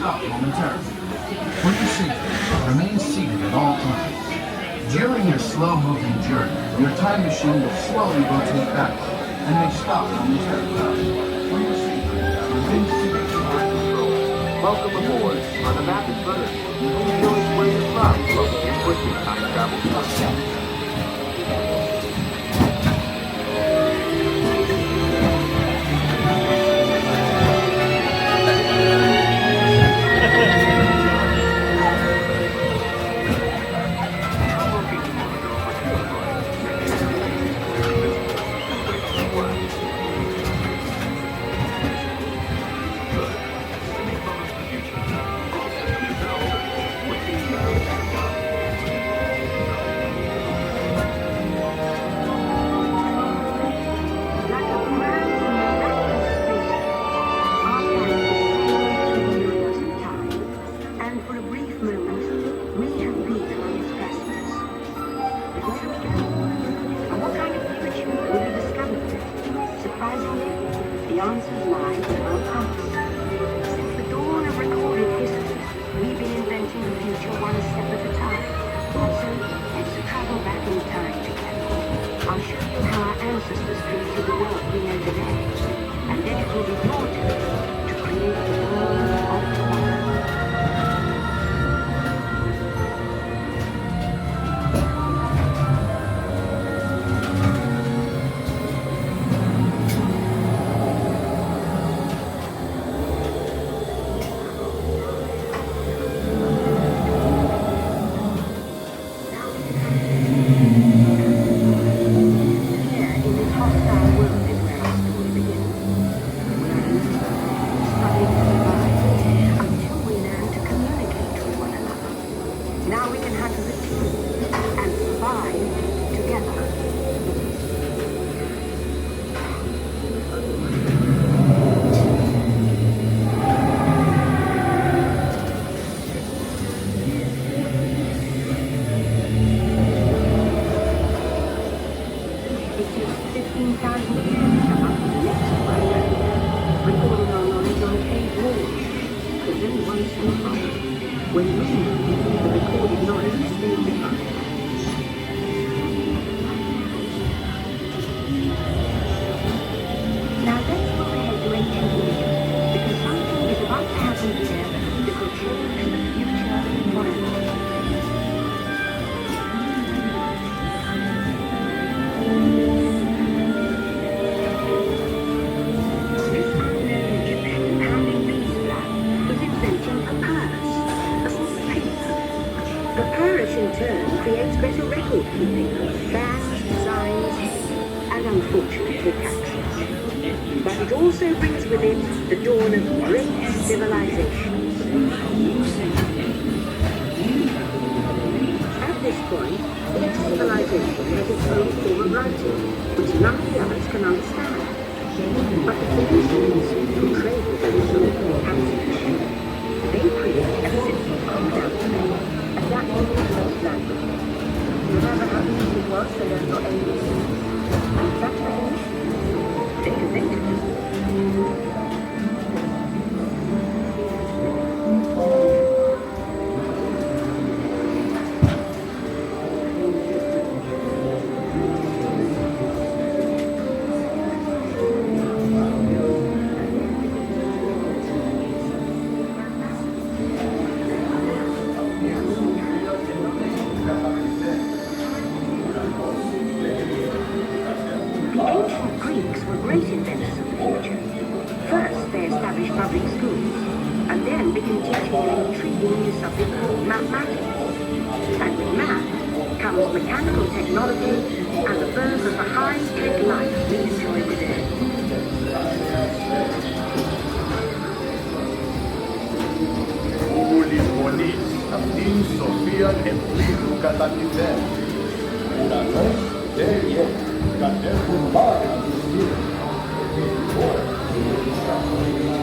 stop momentarily. For your safety, remain seated at all times. During your slow-moving journey, your time machine will slowly rotate backward and may stop momentarily. For your safety, remain seated at all times. Welcome aboard. On the map in front of you, please show us where you're from so we can put your time travel process.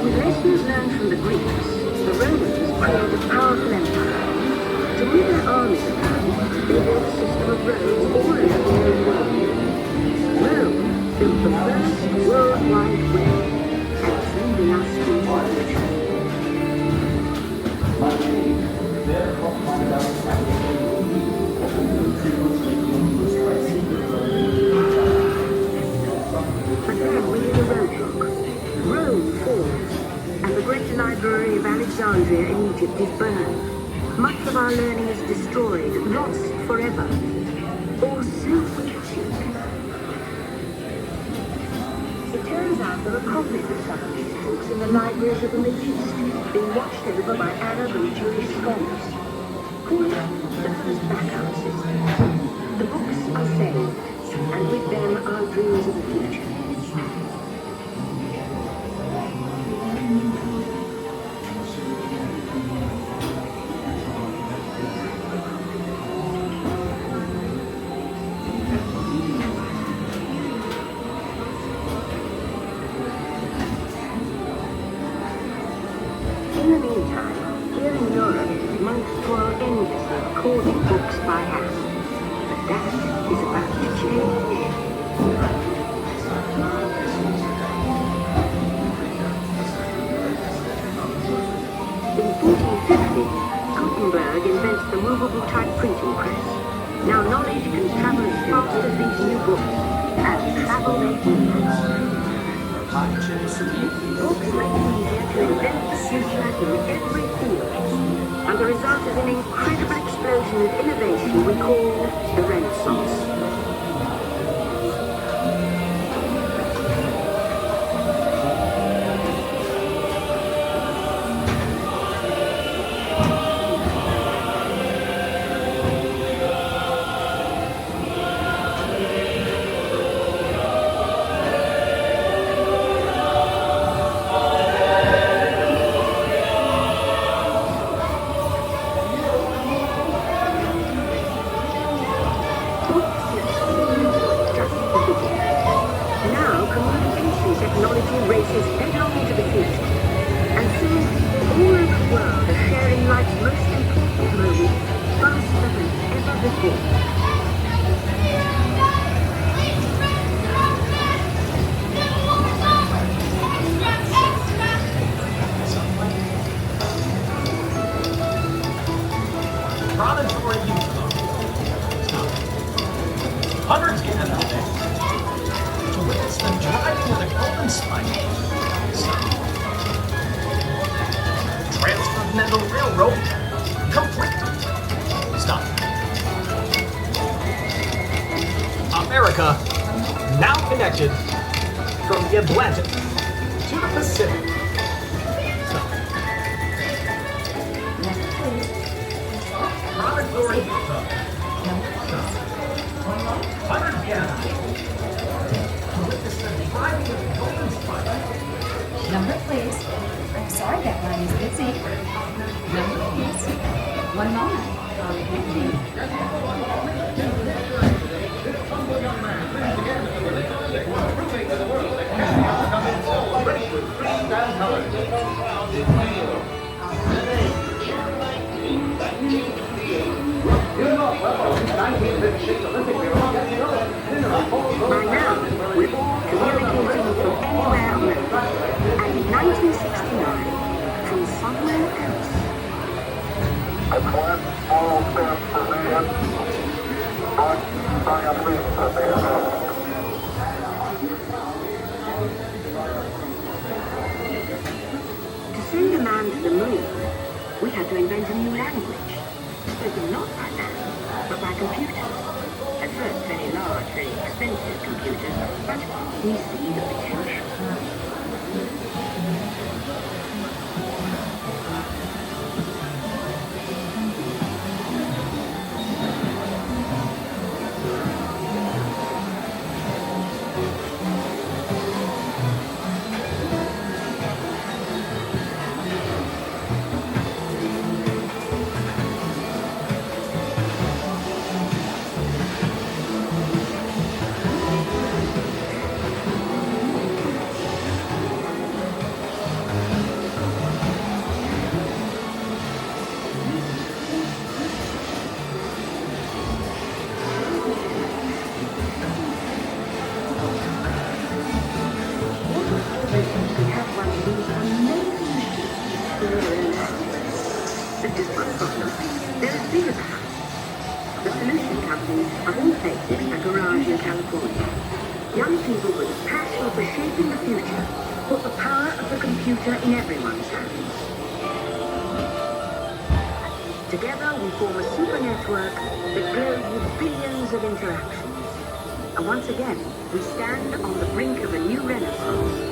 With lessons learned from the Greeks, the Romans created a powerful empire. To move their armies around, they built a system of roads all over the known world. Rome built the first worldwide way, and it's leading us into the future. atmosphere in Egypt is burned. Much of our learning is destroyed, lost forever. Or so we think. It turns out there are copies of some of these books in the libraries of the Middle East, being watched over by Arab and Jewish scholars. Call it the first backup system. The books are saved, and with them our dreams of the future. In the meantime, here in Europe, monks toil endlessly recording books by hand. But that is about to change. In 1450, Gutenberg invents the movable type printing press. Now knowledge can travel as fast as these new books, and travel they will. Books make it easier to invent the future in every field, and the result is an incredible explosion of innovation we call the Renaissance. Technology races headlong into the future, and soon all over the world are sharing life's most important moment faster than ever before. Promontory Utah. Hundreds get out of there. It's the driving of the Golden Spike. Transcontinental Railroad complete. Stop. America now connected from the Atlantic to the Pacific. Stop. Promontory Utah. 100 get out of there. Number, please. I'm sorry, that line is busy. Number, please. One moment. By now, we're all communicating from anywhere on Earth. And in 1969, from somewhere else. It's one small step for man, one giant leap for mankind. To send a man to the moon, we had to invent a new language, spoken not by man, but by computers. At first, very large, very expensive computers, but we see the potential. Young people with a passion for shaping the future put the power of the computer in everyone's hands. Together, we form a super network that glows with billions of interactions. And once again, we stand on the brink of a new renaissance.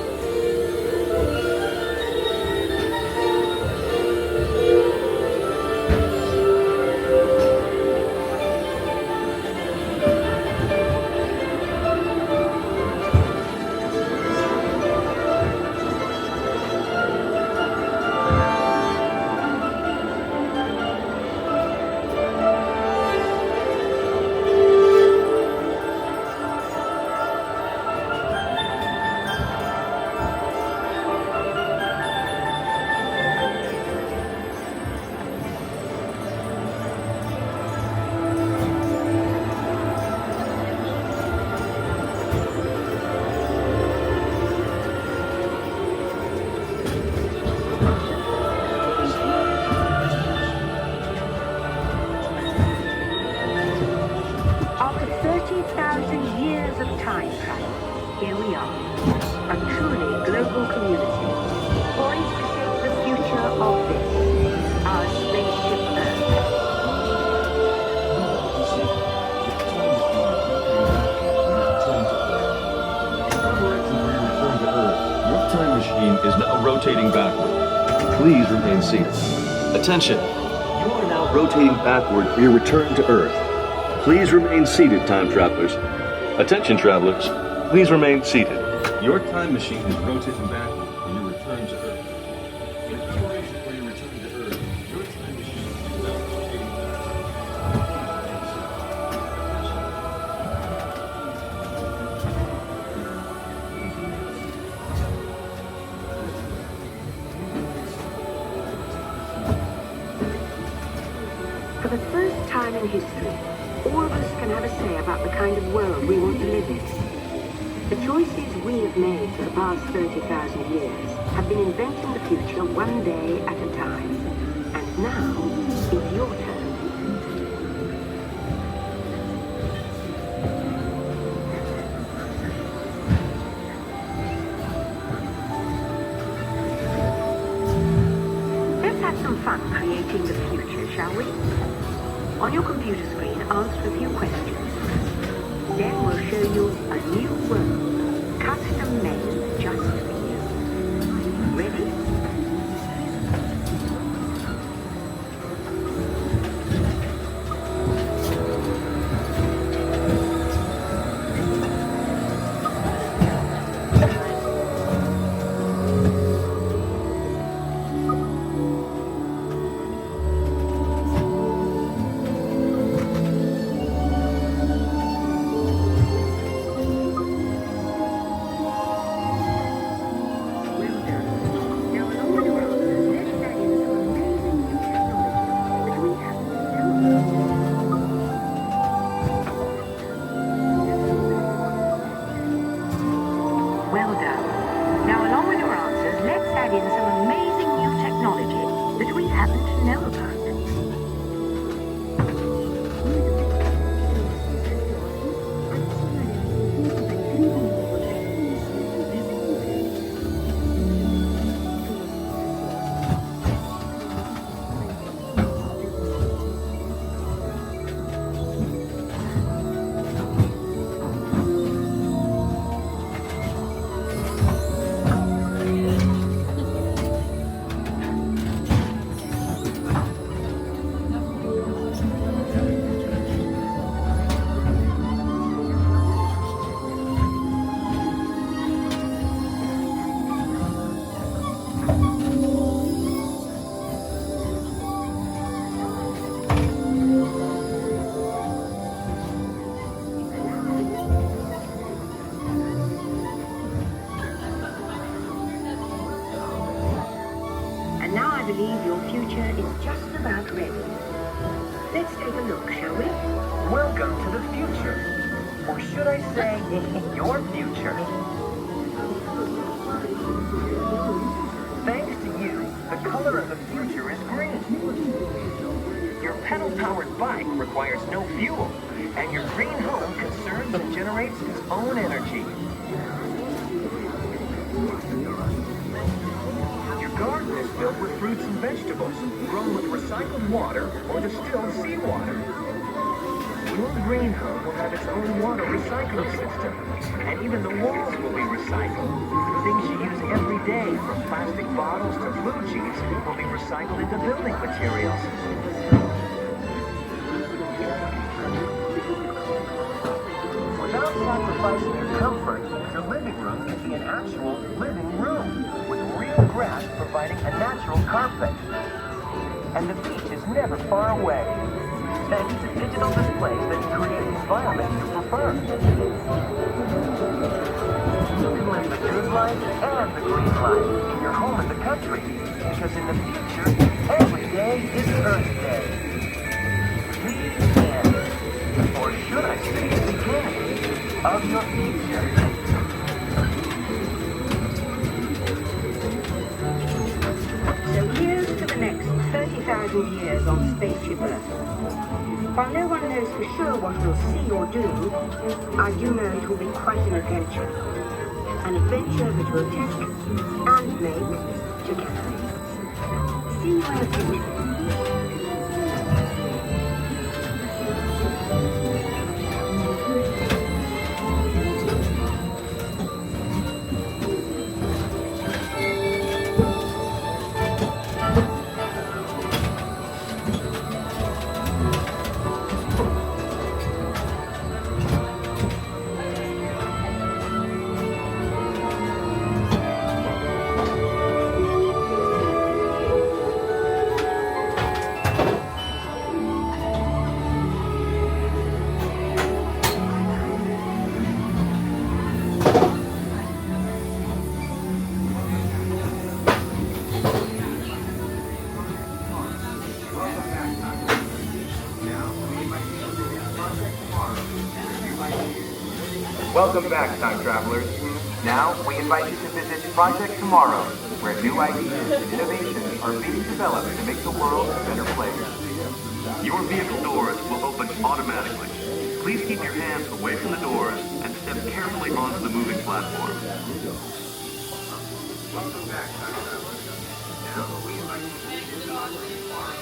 Rotating backward. Please remain seated. Attention. You are now rotating backward for your return to Earth. Please remain seated, time travelers. Attention, travelers. Please remain seated. Your time machine is rotating backward for your return to Earth. In preparation for your return to Earth, your time machine is now rotating For the first time in history, all of us can have a say about the kind of world we want to live in. The choices we have made for the past 30,000 years have been inventing the future one day at a time. And now, it's your turn. Let's have some fun creating the future, shall we? On your computer screen, answer a few questions. Then we'll show you a new world, custom made just for you. Ready? believe your future is just about ready. Let's take a look, shall we? Welcome to the future. Or should I say, your future. Thanks to you, the color of the future is green. Your pedal-powered bike requires no fuel, and your green home conserves and generates its own energy. Your garden is built filled with fruits and vegetables, grown with recycled water or distilled seawater. Your green home will have its own water recycling system, and even the walls will be recycled. Things you use every day, from plastic bottles to blue cheese, will be recycled into building materials. Without sacrificing your comfort, your living room can be an actual living room, with real grass providing a natural carpet. And the beach is never far away, thanks to digital displays that create the environment you prefer. You can live the good life and the green life in your home in the country, because in the future, every day is Earth Day. The end, or should I say begin, of your future. So here's to the next 30,000 years on Spaceship Earth. While no one knows for sure what we'll see or do, I do know it will be quite an adventure. An adventure that we'll take and make together. See you in the future. Welcome back, time travelers. Now, we invite you to visit Project Tomorrow, where new ideas and innovations are being developed to make the world a better place. Your vehicle doors will open automatically. Please keep your hands away from the doors and step carefully onto the moving platform. Welcome back, time travelers. Now we invite you to visit Project Tomorrow,